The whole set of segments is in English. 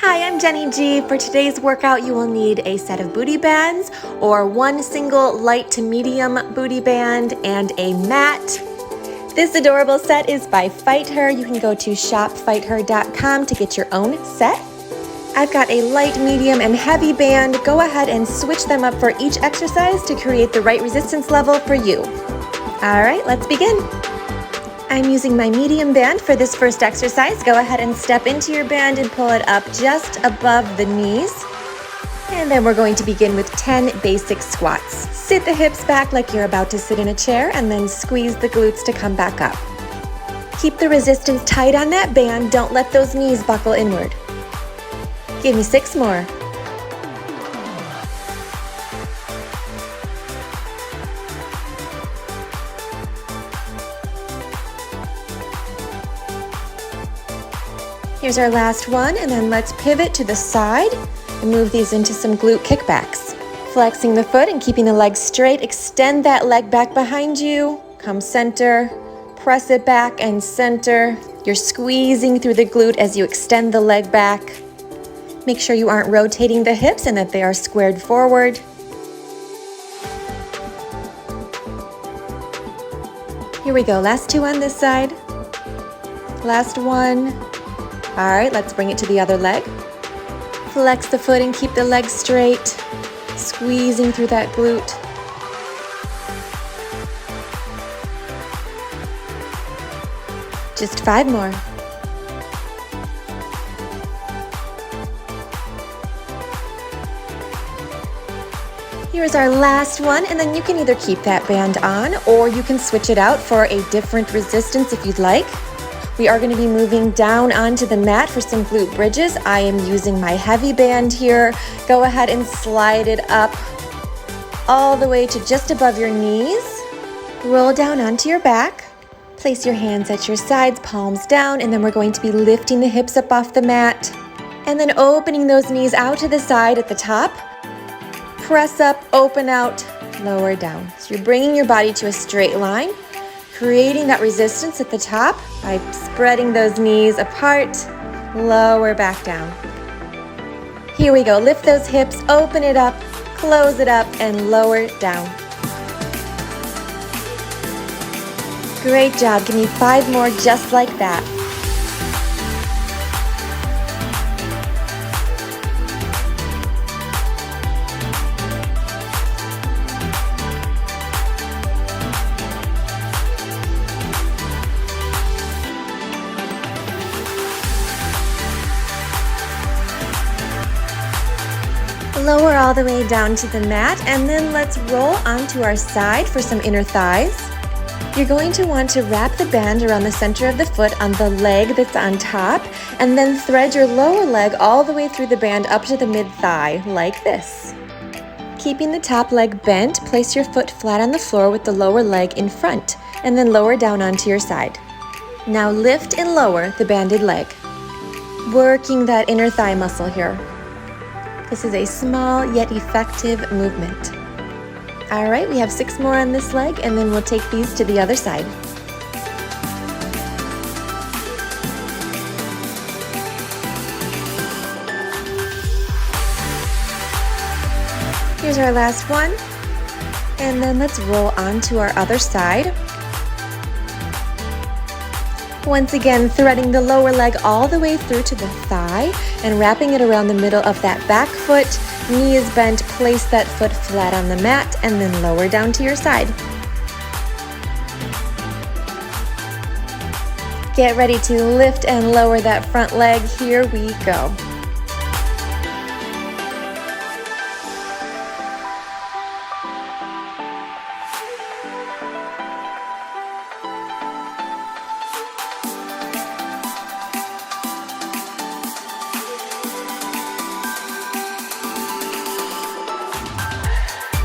Hi, I'm Jenny G. For today's workout, you will need a set of booty bands or one single light to medium booty band and a mat. This adorable set is by Fight Her. You can go to shopfighther.com to get your own set. I've got a light, medium, and heavy band. Go ahead and switch them up for each exercise to create the right resistance level for you. All right, let's begin. I'm using my medium band for this first exercise. Go ahead and step into your band and pull it up just above the knees. And then we're going to begin with 10 basic squats. Sit the hips back like you're about to sit in a chair and then squeeze the glutes to come back up. Keep the resistance tight on that band. Don't let those knees buckle inward. Give me 6 more. Here's our last one, and then let's pivot to the side and move these into some glute kickbacks. Flexing the foot and keeping the leg straight, extend that leg back behind you, come center, press it back and center. You're squeezing through the glute as you extend the leg back. Make sure you aren't rotating the hips and that they are squared forward. Here we go, last 2 on this side. Last one. All right, let's bring it to the other leg. Flex the foot and keep the leg straight, squeezing through that glute. Just 5 more. Here's our last one, and then you can either keep that band on or you can switch it out for a different resistance if you'd like. We are going to be moving down onto the mat for some glute bridges. I am using my heavy band here. Go ahead and slide it up all the way to just above your knees. Roll down onto your back. Place your hands at your sides, palms down, and then we're going to be lifting the hips up off the mat and then opening those knees out to the side at the top. Press up, open out, lower down. So you're bringing your body to a straight line, creating that resistance at the top by spreading those knees apart, lower back down. Here we go, lift those hips, open it up, close it up, and lower down. Great job, give me 5 more just like that. Lower all the way down to the mat, and then let's roll onto our side for some inner thighs. You're going to want to wrap the band around the center of the foot on the leg that's on top, and then thread your lower leg all the way through the band up to the mid-thigh, like this. Keeping the top leg bent, place your foot flat on the floor with the lower leg in front, and then lower down onto your side. Now lift and lower the banded leg, working that inner thigh muscle here. This is a small yet effective movement. All right, we have 6 more on this leg, and then we'll take these to the other side. Here's our last one, and then let's roll on to our other side. Once again, threading the lower leg all the way through to the thigh and wrapping it around the middle of that back foot. Knee is bent, place that foot flat on the mat and then lower down to your side. Get ready to lift and lower that front leg. Here we go.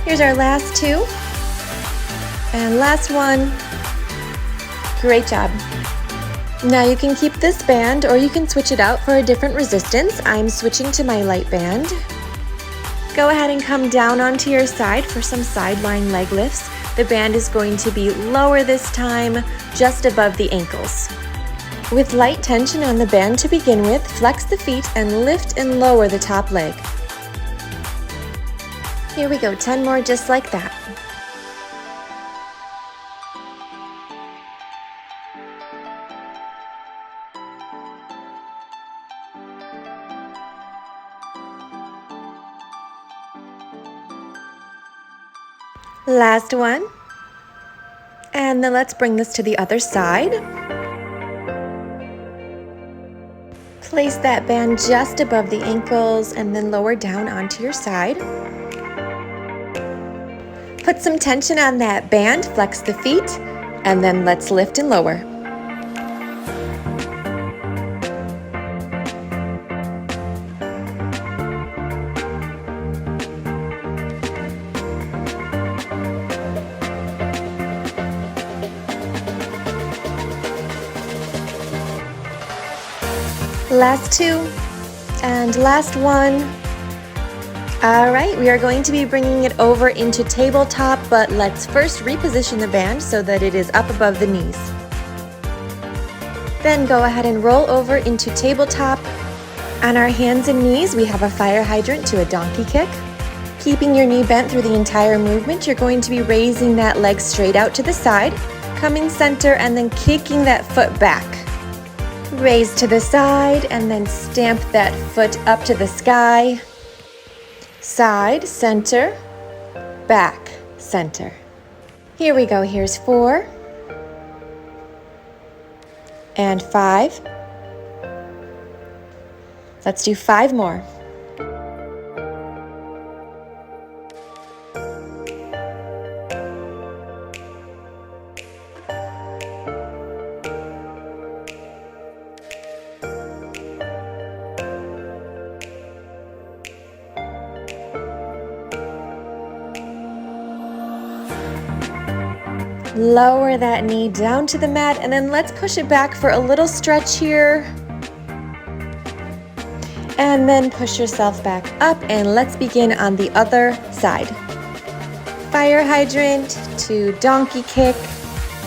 Here's our last 2, and last one. Great job. Now you can keep this band or you can switch it out for a different resistance. I'm switching to my light band. Go ahead and come down onto your side for some sideline leg lifts. The band is going to be lower this time, just above the ankles. With light tension on the band to begin with, flex the feet and lift and lower the top leg. Here we go, 10 more just like that. Last one. And then let's bring this to the other side. Place that band just above the ankles and then lower down onto your side. Put some tension on that band, flex the feet, and then let's lift and lower. Last two, and last one. All right, we are going to be bringing it over into tabletop, but let's first reposition the band so that it is up above the knees. Then go ahead and roll over into tabletop. On our hands and knees, we have a fire hydrant to a donkey kick. Keeping your knee bent through the entire movement, you're going to be raising that leg straight out to the side, coming center, and then kicking that foot back. Raise to the side and then stamp that foot up to the sky. Side, center, back, center. Here we go. Here's 4 and 5. Let's do 5 more. Lower that knee down to the mat and then let's push it back for a little stretch here. And then push yourself back up and let's begin on the other side. Fire hydrant to donkey kick,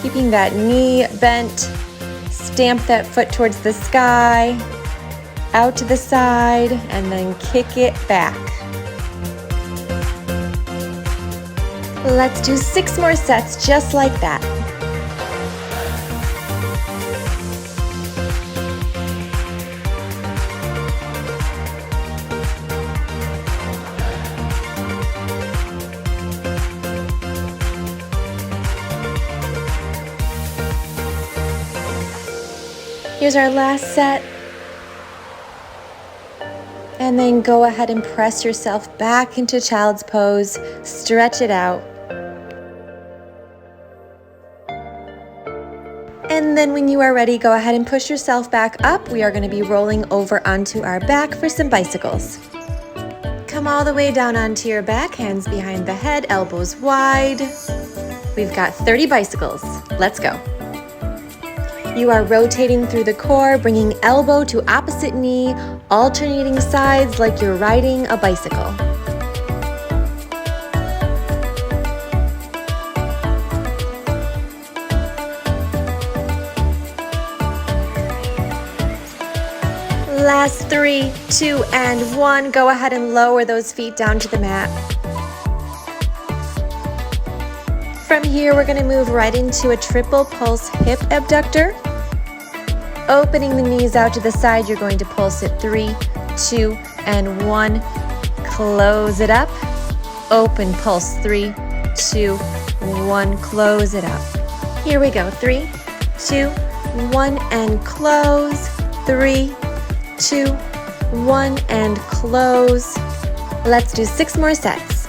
keeping that knee bent. Stamp that foot towards the sky, out to the side, and then kick it back. Let's do 6 more sets just like that. Here's our last set. And then go ahead and press yourself back into child's pose. Stretch it out. And then when you are ready, go ahead and push yourself back up. We are going to be rolling over onto our back for some bicycles. Come all the way down onto your back, hands behind the head, elbows wide. We've got 30 bicycles. Let's go. You are rotating through the core, bringing elbow to opposite knee, alternating sides like you're riding a bicycle. Last 3, 2, and 1. Go ahead and lower those feet down to the mat. From here, we're going to move right into a triple pulse hip abductor. Opening the knees out to the side, you're going to pulse it 3, 2, and 1. Close it up. Open, pulse 3, 2, 1. Close it up. Here we go. 3, 2, 1, and close. 3, 2, 1, and close. Let's do 6 more sets.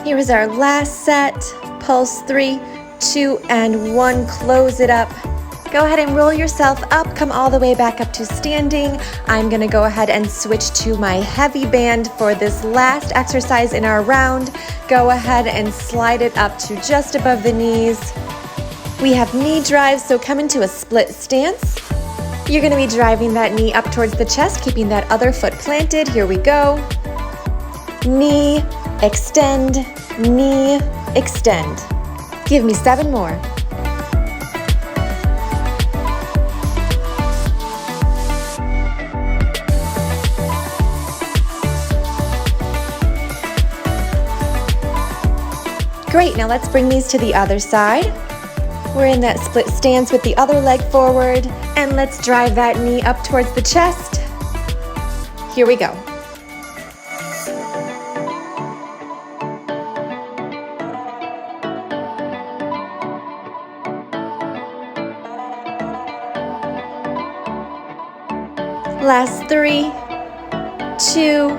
Here is our last set. Pulse 3, 2, and 1. Close it up. Go ahead and roll yourself up. Come all the way back up to standing. I'm going to go ahead and switch to my heavy band for this last exercise in our round. Go ahead and slide it up to just above the knees. We have knee drives, so come into a split stance. You're going to be driving that knee up towards the chest, keeping that other foot planted. Here we go. Knee, extend, knee, extend. Give me 7 more. Great, now let's bring these to the other side. We're in that split stance with the other leg forward, and let's drive that knee up towards the chest. Here we go. Last 3, 2,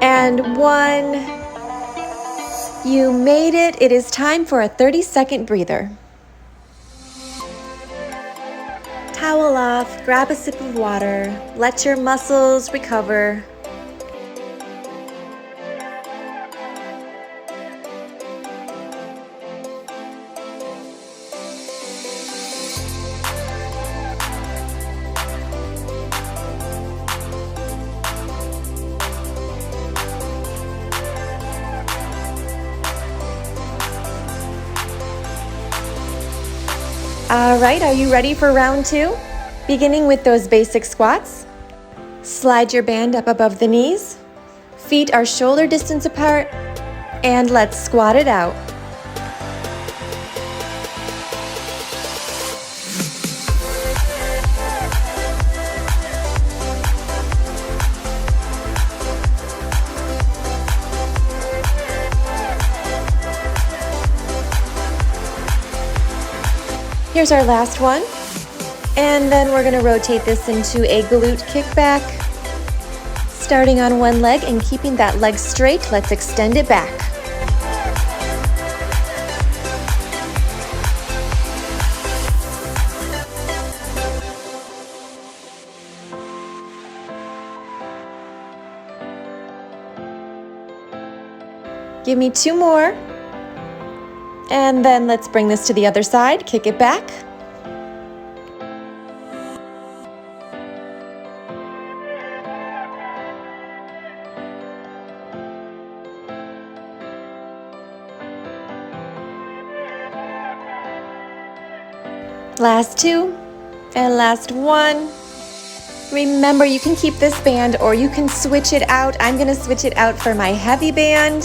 and 1. You made it. It is time for a 30-second breather. Towel off, grab a sip of water, let your muscles recover. All right, are you ready for round 2? Beginning with those basic squats. Slide your band up above the knees. Feet are shoulder distance apart, and let's squat it out. Here's our last one. And then we're going to rotate this into a glute kickback. Starting on one leg and keeping that leg straight, let's extend it back. Give me 2 more. And then let's bring this to the other side, kick it back. Last 2, and last 1. Remember, you can keep this band or you can switch it out. I'm going to switch it out for my heavy band.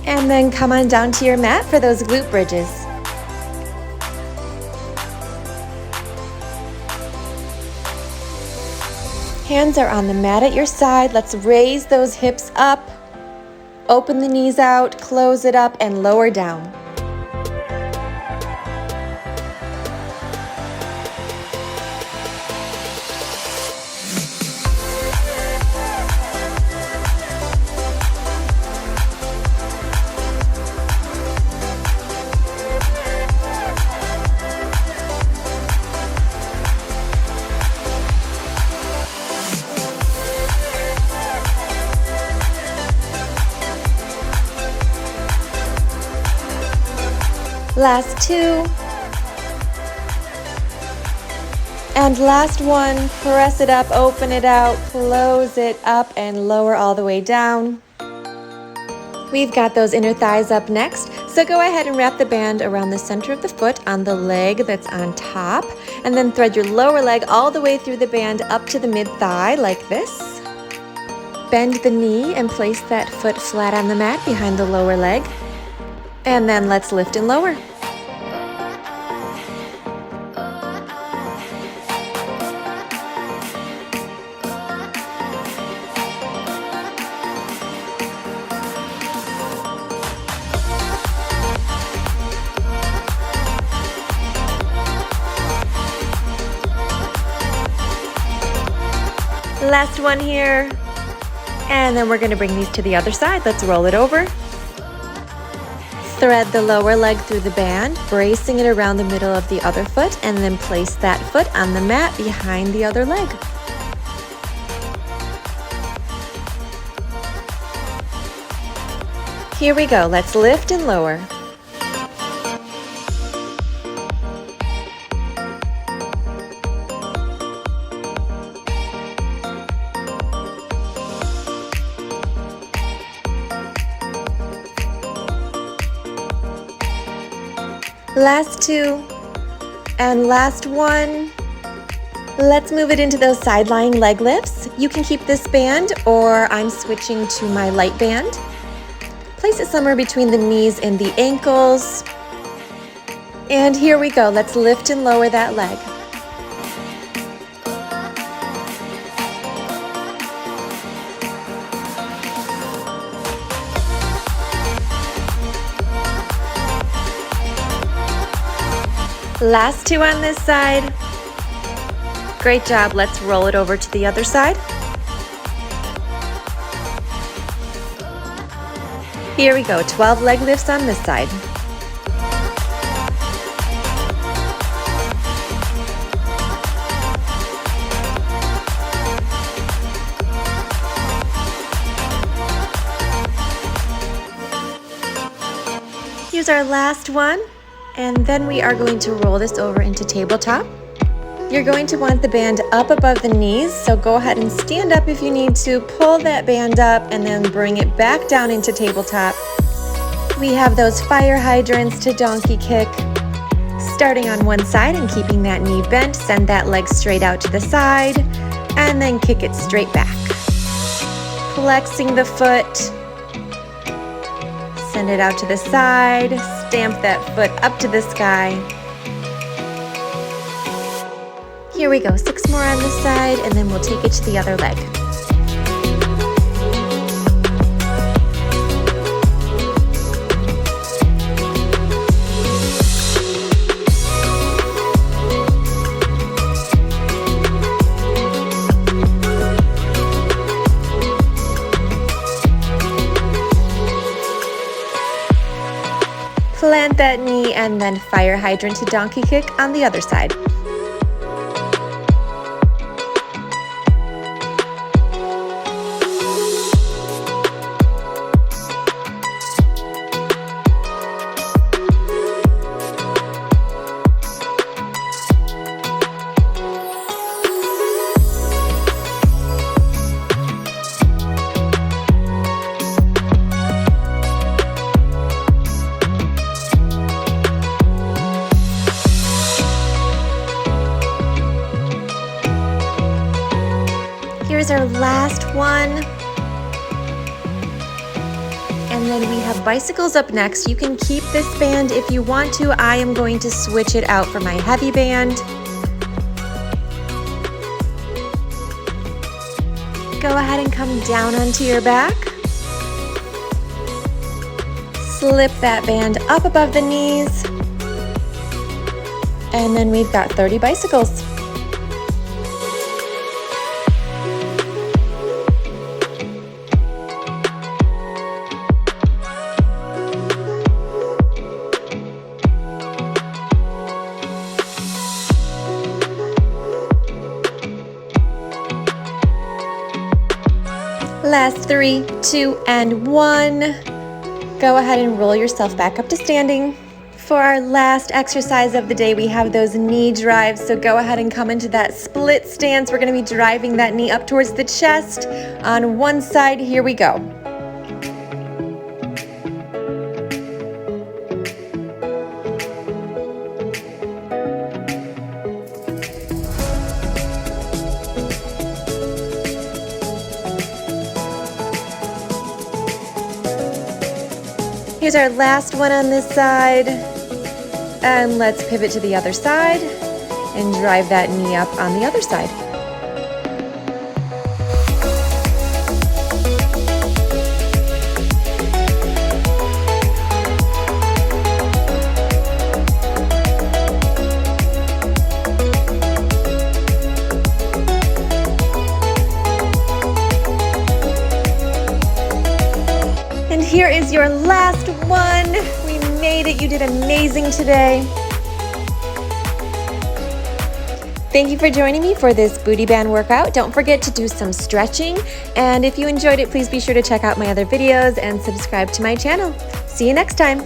And then come on down to your mat for those glute bridges. Hands are on the mat at your side. Let's raise those hips up. Open the knees out, close it up, and lower down. Last 2. And last 1, press it up, open it out, close it up, and lower all the way down. We've got those inner thighs up next, so go ahead and wrap the band around the center of the foot on the leg that's on top, and then thread your lower leg all the way through the band up to the mid-thigh like this. Bend the knee and place that foot flat on the mat behind the lower leg. And then let's lift and lower. Last one here. And then we're going to bring these to the other side. Let's roll it over. Thread the lower leg through the band, bracing it around the middle of the other foot, and then place that foot on the mat behind the other leg. Here we go. Let's lift and lower. Last two, and last one. Let's move it into those side-lying leg lifts. You can keep this band, or I'm switching to my light band. Place it somewhere between the knees and the ankles. And here we go. Let's lift and lower that leg. Last two on this side. Great job. Let's roll it over to the other side. Here we go. 12 leg lifts on this side. Here's our last one, and then we are going to roll this over into tabletop. You're going to want the band up above the knees, so go ahead and stand up if you need to, pull that band up, and then bring it back down into tabletop. We have those fire hydrants to donkey kick. Starting on one side and keeping that knee bent, send that leg straight out to the side, and then kick it straight back. Flexing the foot, send it out to the side, stamp that foot up to the sky. Here we go, 6 more on this side, and then we'll take it to the other leg. Plant that knee and then fire hydrant to donkey kick on the other side. Here's our last one. And then we have bicycles up next. You can keep this band if you want to. I am going to switch it out for my heavy band. Go ahead and come down onto your back. Slip that band up above the knees. And then we've got 30 bicycles. Last 3, 2, and 1. Go ahead and roll yourself back up to standing. For our last exercise of the day, we have those knee drives. So go ahead and come into that split stance. We're going to be driving that knee up towards the chest. On one side, here we go. Here's our last one on this side, and let's pivot to the other side and drive that knee up on the other side. And here is your last one. We made it. You did amazing today. Thank you for joining me for this booty band workout. Don't forget to do some stretching. And if you enjoyed it, please be sure to check out my other videos and subscribe to my channel. See you next time.